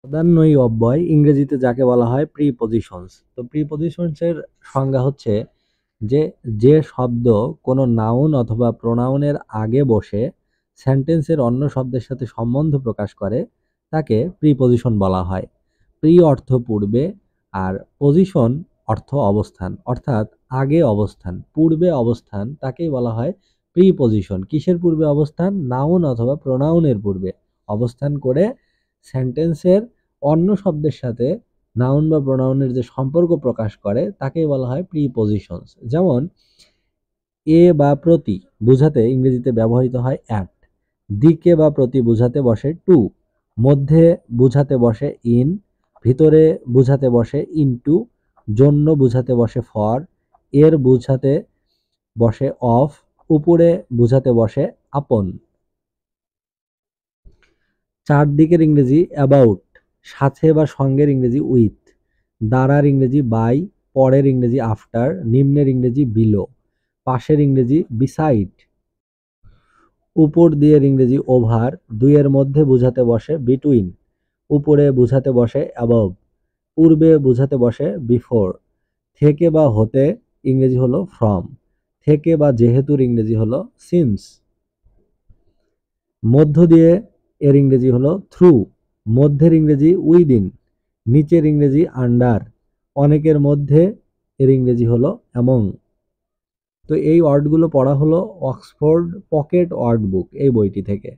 প্রাধান্যই অব্যয় ইংরেজিতে যাকে বলা হয় প্রিপজিশনস। তো প্রিপজিশনস এর সংজ্ঞা হচ্ছে যে যে শব্দ কোনো নাউন অথবা প্রোনাউনের আগে বসে সেন্টেন্সের অন্য শব্দের সাথে সম্বন্ধ প্রকাশ করে তাকে প্রিপজিশন বলা হয়। প্রি অর্থ পূর্বে, আর পজিশন অর্থ অবস্থান, অর্থাৎ আগে অবস্থান, পূর্বে অবস্থান, তাকেই বলা হয় প্রিপজিশন। কিসের পূর্বে অবস্থান? নাউন অথবা প্রোনাউনের পূর্বে অবস্থান করে সেন্টেন্সের অন্য শব্দের সাথে নাউন বা প্রোনাউনের যে সম্পর্ক প্রকাশ করে তাকেই বলা হয় প্রিপজিশনস। যেমন এ বা প্রতি বোঝাতে ইংরেজিতে ব্যবহৃত হয় অ্যাট, দিকে বা প্রতি বোঝাতে বসে টু, মধ্যে বোঝাতে বসে ইন, ভিতরে বোঝাতে বসে ইনটু, জন্য বোঝাতে বসে ফর, এর বোঝাতে বসে অফ, উপরে বোঝাতে বসে আপন। চারদিকের ইংরেজি অ্যাবাউট, সাথে বা সঙ্গের ইংরেজি উইথ, দ্বারার ইংরেজি বাই, পরের ইংরেজি আফটার, নিম্নের ইংরেজি বিলো, পাশের ইংরেজি বিসাইড, উপর দিয়ের ইংরেজি ওভার, দুইয়ের মধ্যে বোঝাতে বসে বিটুইন, উপরে বোঝাতে বসে অ্যাবভ, পূর্বে বোঝাতে বসে বিফোর, থেকে বা হতে ইংরেজি হলো ফ্রম, থেকে বা যেহেতুর ইংরেজি হলো সিন্স, মধ্য দিয়ে এর ইংরেজি হলো থ্রু, মধ্যের ইংরেজি উইদিন, নিচের ইংরেজি আন্ডার, অনেকের মধ্যে এর ইংরেজি হলো অ্যামং। তো এই ওয়ার্ডগুলো পড়া হলো অক্সফোর্ড পকেট ওয়ার্ড বুক এই বইটি থেকে।